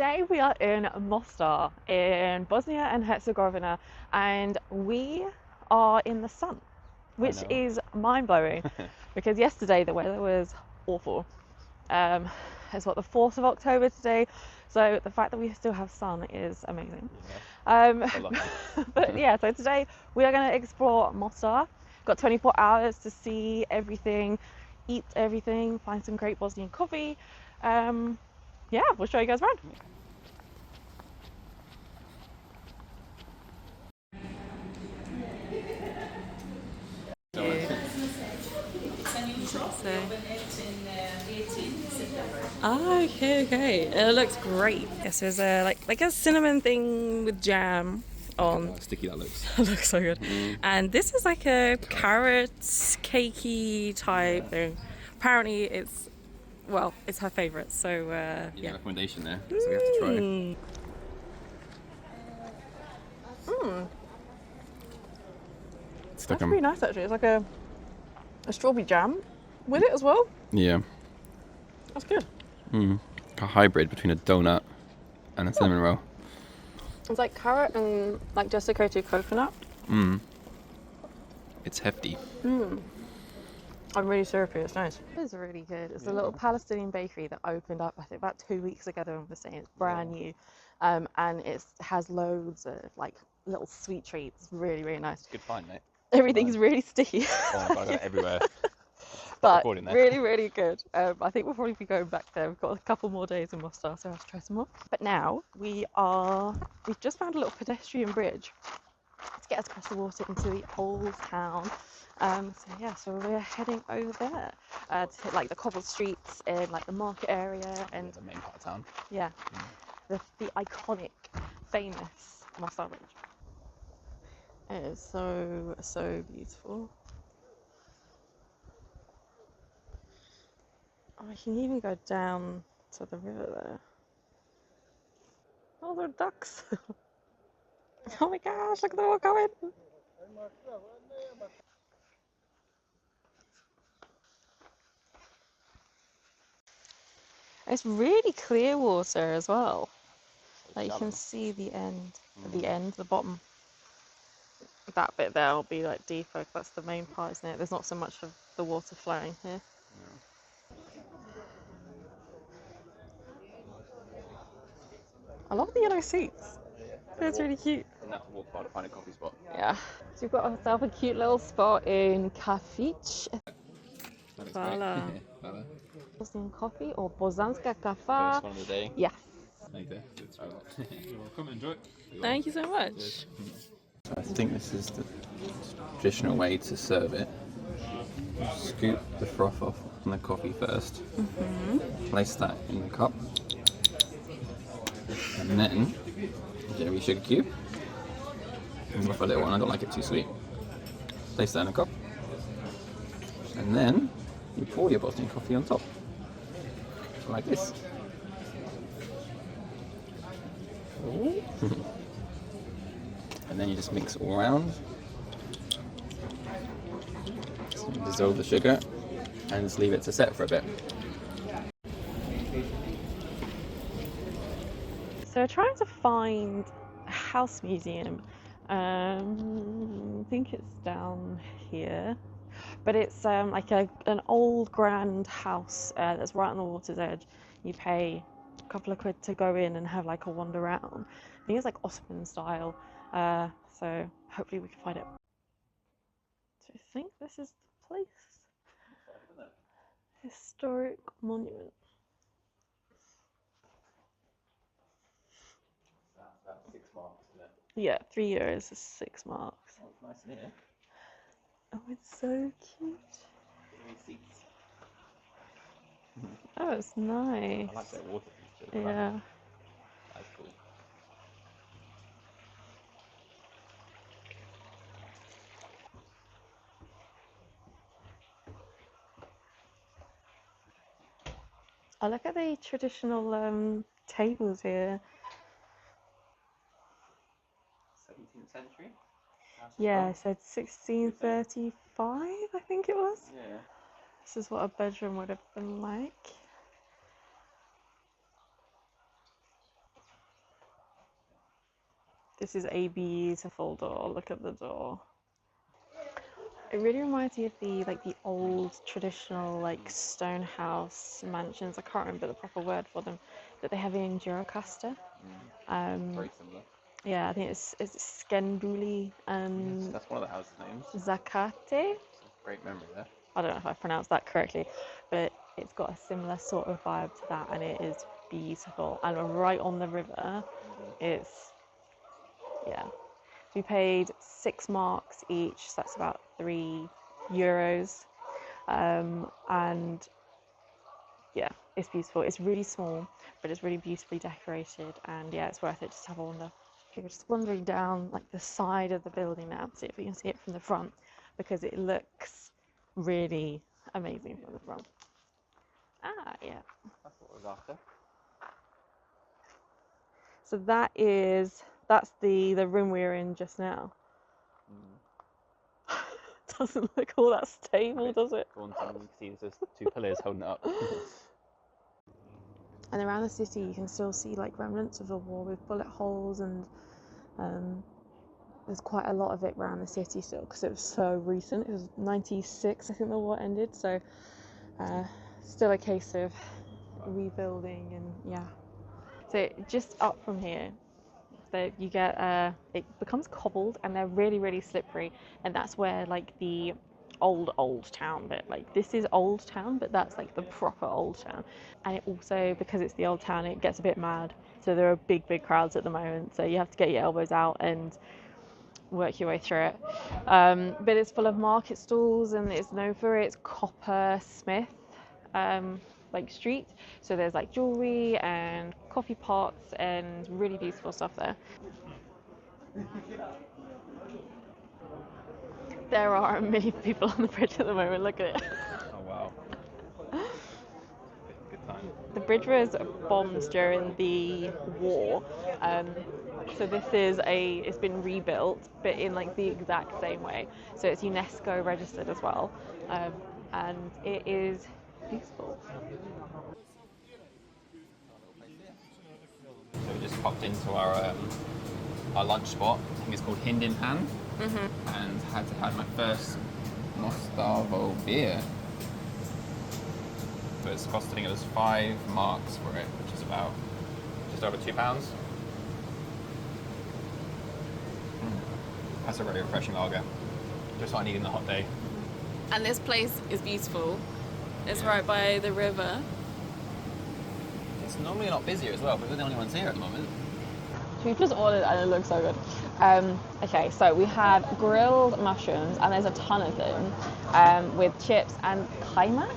today we are in Mostar in Bosnia and Herzegovina, and we are in the sun, which is mind-blowing because yesterday the weather was awful. It's what, the 4th of October today, so the fact that we still have sun is amazing. But yeah, so today we are going to explore Mostar. Got 24 hours to see everything, eat everything, find some great Bosnian coffee. Yeah, we'll show you guys around. It's a new shop. We opened it in 18 September. Ah, okay. It looks great. Yes, there's a like a cinnamon thing with jam on. How sticky that looks. It looks so good. And this is like a carrot cakey type thing. Apparently it's her favourite, so yeah. Recommendation there, so we have to try. It's like pretty nice actually. It's like a strawberry jam with it as well. Yeah. That's good. A hybrid between a donut and a cinnamon roll. It's like carrot and like desiccated coconut. It's hefty. I'm really syrupy, it's nice. It's really good. It's a little Palestinian bakery that opened up, I think, about 2 weeks ago. They were saying it's brand new, and it has loads of like little sweet treats. Really, really nice. Good find, mate. Everything's really sticky. Oh my God, I got it everywhere. But really, really good. I think we'll probably be going back there. We've got a couple more days in Mostar, so I'll have to try some more. But now we've just found a little pedestrian bridge to get us across the water into the old town. So we're heading over there to hit like the cobbled streets and like the market area and the main part of town. Yeah, the iconic, famous Mostar Bridge. It is so beautiful. Oh, I can even go down to the river there. Oh, there are ducks. Oh my gosh, look at them all going. It's really clear water as well. Like you can see the end, the bottom. That bit there will be like deeper. That's the main part, isn't it? There's not so much of the water flowing here. I love the yellow seats. It's really cute. And that's walk by to find a coffee spot. Yeah. So we've got ourselves a cute little spot in Kafić. Voila. Bosnian coffee or Bosanska kafa. First one of the day. Yes. Thank you. You're welcome, enjoy. Thank you so much. I think this is the traditional way to serve it. Scoop the froth off on the coffee first. Place that in the cup. And then get a sugar cube. And for a little one, I don't like it too sweet. Place that in a cup. And then you pour your Bosnian coffee on top. Like this. And then you just mix it all around. So dissolve the sugar and just leave it to set for a bit. So we're trying to find a house museum. I think it's down here. But it's like an old grand house that's right on the water's edge. You pay a couple of quid to go in and have like a wander around. I think it's like Ottoman style. So hopefully we can find it. So I think this is the place. Historic monument. That's 6 marks, isn't it? Yeah, 3 years is 6 marks. Oh, it's nice in here. Oh, it's so cute. Seats. Oh, it's nice. I like that water feature. Yeah. That's cool. Oh, look at the traditional tables here. 17th century? Yeah, it said 1635, I think it was. Yeah. This is what a bedroom would have been like. This is a beautiful door. Look at the door. It really reminds me of the old traditional like stone house mansions. I can't remember the proper word for them that they have in Jurocasta. Very similar. Yeah, I think it's Skenbuli and That's one of the house names. Zakate. Great memory there. I don't know if I pronounced that correctly, but it's got a similar sort of vibe to that, and it is beautiful. And right on the river, it's, yeah. We paid 6 marks each, so that's about €3. And yeah, it's beautiful. It's really small, but it's really beautifully decorated, and yeah, it's worth it just to have a wander. Okay, we're just wandering down like the side of the building now to see if we can see it from the front, because it looks really amazing from the front. Ah, yeah. That's what I was after. So that's the room we were in just now. Doesn't look all that stable, does it? Go on, so you can see there's 2 pillars holding it up. And around the city, you can still see like remnants of the war with bullet holes, and there's quite a lot of it around the city still because it was so recent. It was 96, I think the war ended, so still a case of rebuilding, and yeah. So just up from here, so you get it becomes cobbled, and they're really, really slippery, and that's where like the old town bit, like this is old town, but that's like the proper old town. And it also, because it's the old town, it gets a bit mad, so there are big crowds at the moment, so you have to get your elbows out and work your way through it. But it's full of market stalls, and it's known for its coppersmith like street, so there's like jewelry and coffee pots and really beautiful stuff there. There are a million people on the bridge at the moment. Look at it. Oh wow. Good time. The bridge was bombed during the war, so it's been rebuilt, but in like the exact same way. So it's UNESCO registered as well, and it is beautiful. So we just popped into our lunch spot. I think it's called Hind in Hand, and had my first Mostar beer. So it's costing us 5 marks for it, which is about just over £2. That's a really refreshing lager. Just what I need in the hot day. And this place is beautiful. It's right by the river. It's normally a lot busier as well, but we're the only ones here at the moment. We've just ordered, and it looks so good. Okay, so we have grilled mushrooms, and there's a ton of them, with chips and kaimak,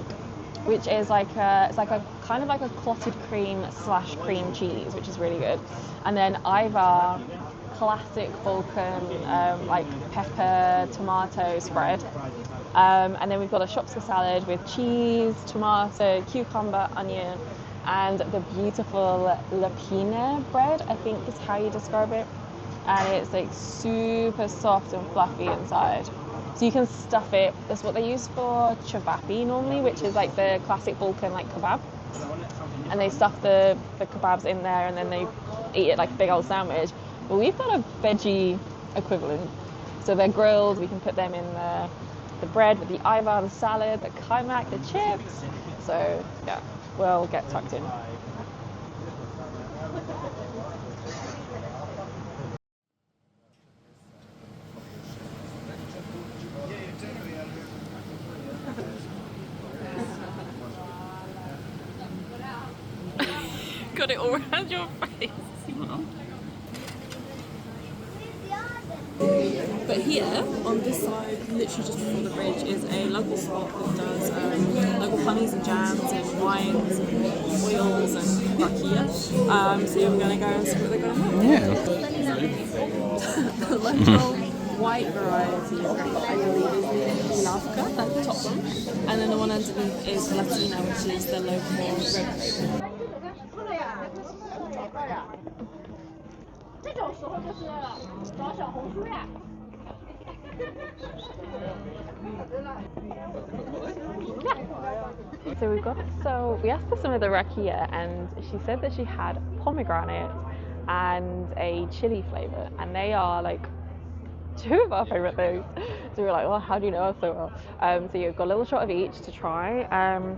which is like it's like a kind of like a clotted cream / cream cheese, which is really good. And then Ivar, classic Balkan like pepper tomato spread. And then we've got a shopska salad with cheese, tomato, cucumber, onion, and the beautiful lapine bread, I think is how you describe it. And it's like super soft and fluffy inside. So you can stuff it. That's what they use for chavapi normally, which is like the classic Balkan like kebab. And they stuff the kebabs in there, and then they eat it like a big old sandwich. But we've got a veggie equivalent. So they're grilled, we can put them in the bread with the Ivar, the salad, the kaimak, the chips. So yeah, we'll get tucked in. Got it all around your face. But here, on this side, literally just before the bridge, is a local spot that does local honeys and jams and wines and oils and rakia. So yeah, we're going to go and see what they're going to have. The local white variety, I believe, is the Lavka, that's the top one. And then the one underneath is Latina, which is the local red grape. So we asked for some of the rakia, and she said that she had pomegranate and a chili flavour, and they are like two of our favourite things. So we were like, well, how do you know us so well? So you've got a little shot of each to try. I'm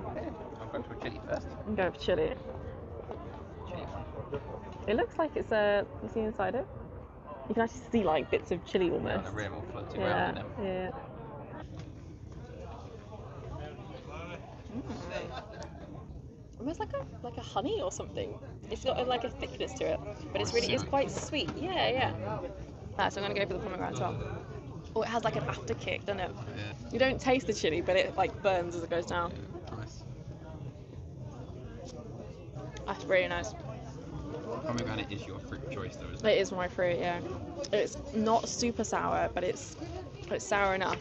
going for chili first. I'm going for chili. Chili. It looks like it's you see inside it? You can actually see like bits of chili almost. The rim all floating around in Yeah. Almost like a honey or something. It's got like a thickness to it, but it's quite sweet. Yeah. So I'm gonna go for the pomegranate as well. Oh, it has like an after kick, doesn't it? Yeah. You don't taste the chili, but it like burns as it goes down. Yeah, nice. That's really nice. Pomegranate is your fruit choice though, isn't it? It is my fruit, yeah. It's not super sour, but it's sour enough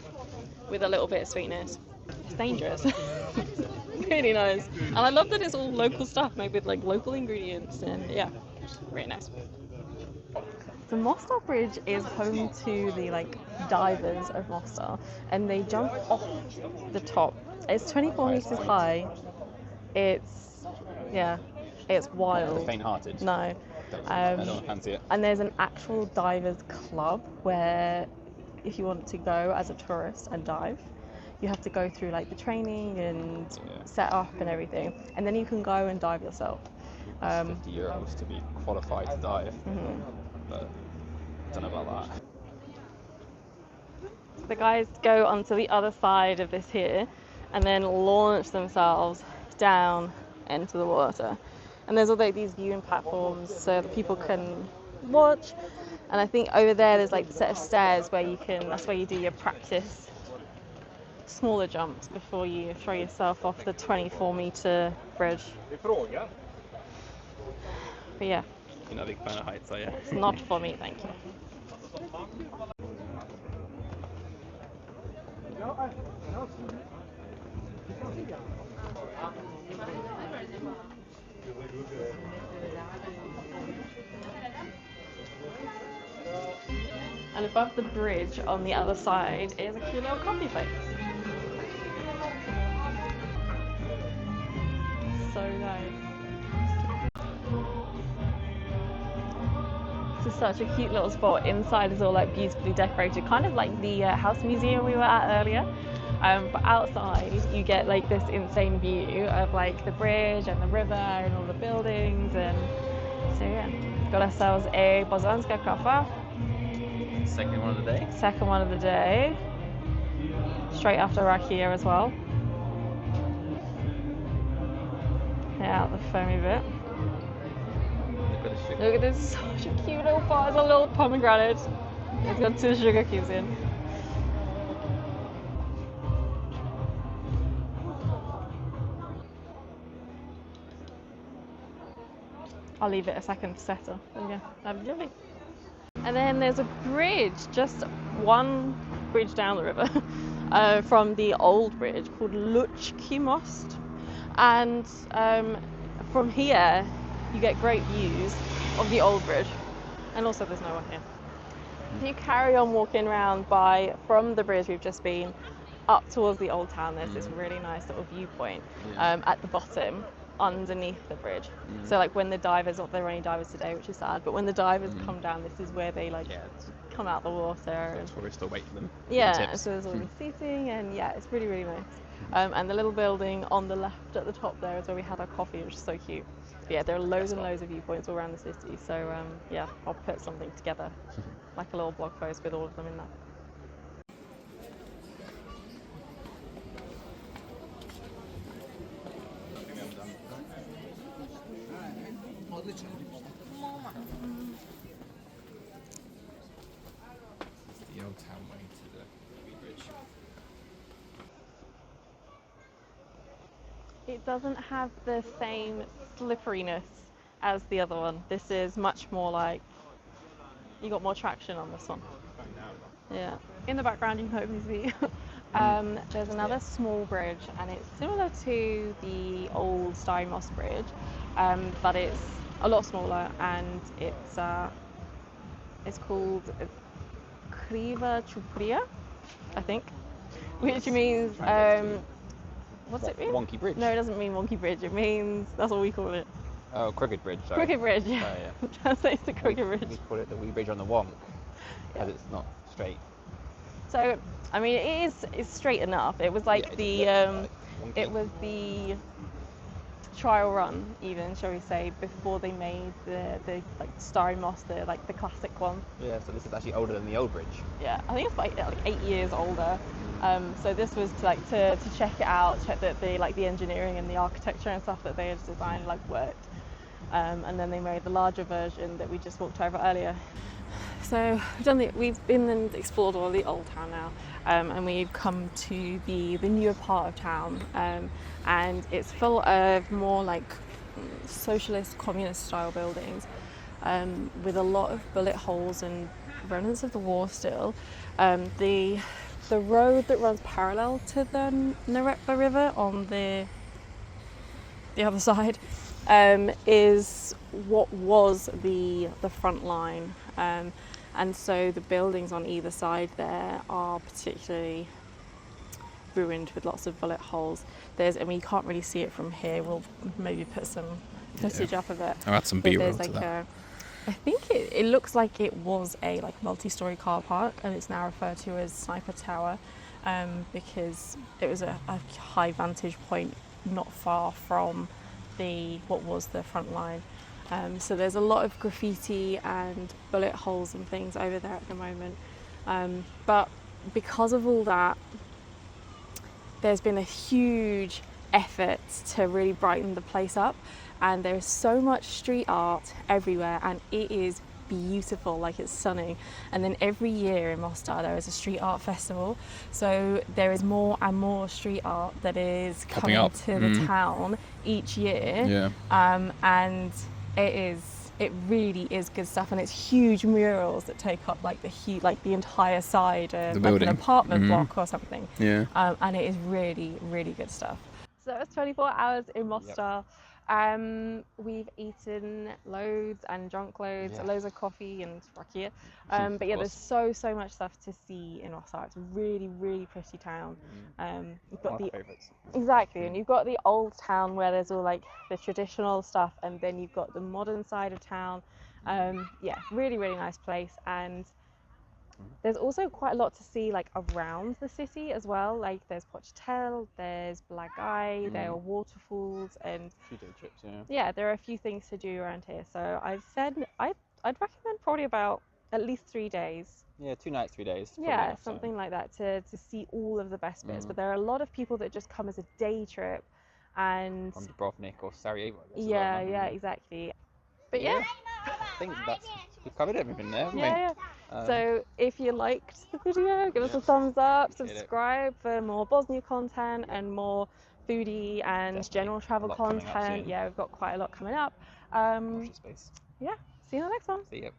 with a little bit of sweetness. It's dangerous. Really nice. And I love that it's all local stuff made with like local ingredients, and yeah, really nice. The Mostar Bridge is home to the like divers of Mostar, and they jump off the top. It's 24 meters high. It's wild. Faint-hearted. No. I don't fancy it. And there's an actual divers club where if you want to go as a tourist and dive, you have to go through like the training and set up and everything, and then you can go and dive yourself. €50 to be qualified to dive, but I don't know about that. The guys go onto the other side of this here and then launch themselves down into the water. And there's all like these viewing platforms so that people can watch. And I think over there's like a set of stairs where that's where you do your practice smaller jumps before you throw yourself off the 24-meter bridge. But yeah. You're not a big fan of heights, are you? It's not for me, thank you. And above the bridge on the other side is a cute little coffee place. So nice. This is such a cute little spot. Inside is all like beautifully decorated, kind of like the house museum we were at earlier. But outside you get like this insane view of like the bridge and the river and all the buildings, and so yeah, got ourselves a bosanska kafa. Second one of the day. Second one of the day. Straight after rakia as well. Yeah, the foamy bit. Look at this, such a cute little bar. It's a little pomegranate. It's got 2 sugar cubes in. I'll leave it a second to settle. There we go. That'd be lovely. And then there's a bridge, just one bridge down the river from the old bridge called Most. And from here you get great views of the old bridge, and also there's no one here. You carry on walking around from the bridge we've just been up towards the old town. There's this really nice little viewpoint at the bottom underneath the bridge. So like when the divers, not there are any divers today, which is sad, but when the divers come down, this is where they like come out the water. And tourists will wait for them. Yeah, so there's all the seating, and yeah, it's really, really nice. And the little building on the left at the top there is where we had our coffee, which is so cute. But yeah, there are loads and loads of viewpoints all around the city, so yeah, I'll put something together, like a little blog post with all of them in that. It's the old town way to the bridge. It doesn't have the same slipperiness as the other one. This is much more like, you got more traction on this one. Yeah. In the background you can hopefully see there's another small bridge, and it's similar to the old Stari bridge, but it's a lot smaller, and it's called Kriva Cuprija, I think, which means what's it mean? Wonky bridge. No, it doesn't mean wonky bridge. It means, that's what we call it. Oh, Crooked Bridge, sorry. Crooked Bridge, yeah. Oh, yeah. Translates to Crooked Bridge. We call it the wee bridge on the wonk, because Yeah. it's not straight. So, I mean, it's straight enough. It was like Yeah, it was the trial run, even, shall we say, before they made the like Stari Mostar, like the classic one. Yeah, so this is actually older than the old bridge. Yeah, I think it's like 8 years older. So this was to check it out, check that the engineering and the architecture and stuff that they had designed worked. And then they made the larger version that we just walked over earlier. So we've been and explored all the old town now, and we've come to the newer part of town, and it's full of more like socialist, communist style buildings, with a lot of bullet holes and remnants of the war still. The road that runs parallel to the Neretva River on the other side is what was the front line, and so the buildings on either side there are particularly ruined with lots of bullet holes. You can't really see it from here. We'll maybe put some footage up of it. I'll add some But B-roll there's to that. I think it looks like it was a multi-story car park, and it's now referred to as Sniper Tower, because it was a high vantage point not far from what was the front line. So there's a lot of graffiti and bullet holes and things over there at the moment. But because of all that, there's been a huge effort to really brighten the place up, and there's so much street art everywhere, and it is beautiful, it's stunning. And then every year in Mostar there is a street art festival, so there is more and more street art that is coming to the town each year. And it really is good stuff, and it's huge murals that take up the entire side of an apartment block or something. And it is really, really good stuff. So it's 24 hours in Mostar. We've eaten loads and drunk loads, loads of coffee and rakia. But yeah, there's so much stuff to see in Mostar. It's a really, really pretty town. You've got exactly, and you've got the old town where there's all the traditional stuff, and then you've got the modern side of town. Yeah, really, really nice place. And there's also quite a lot to see around the city as well. There's Pochetel, there's Blagai, there are waterfalls, and A few day trips, yeah, there are a few things to do around here. So I've said I'd recommend probably about at least 3 days. Yeah, 2 nights, 3 days. Yeah, something like that to see all of the best bits. But there are a lot of people that just come as a day trip, and from Dubrovnik or Sarajevo, I guess. Yeah, exactly. But yeah, I think we've covered everything there, haven't we? yeah. So if you liked the video, give us a thumbs up, subscribe for more Bosnia content and more foodie and general travel content. Yeah, we've got quite a lot coming up. Watch the space. Yeah, see you in the next one. See ya.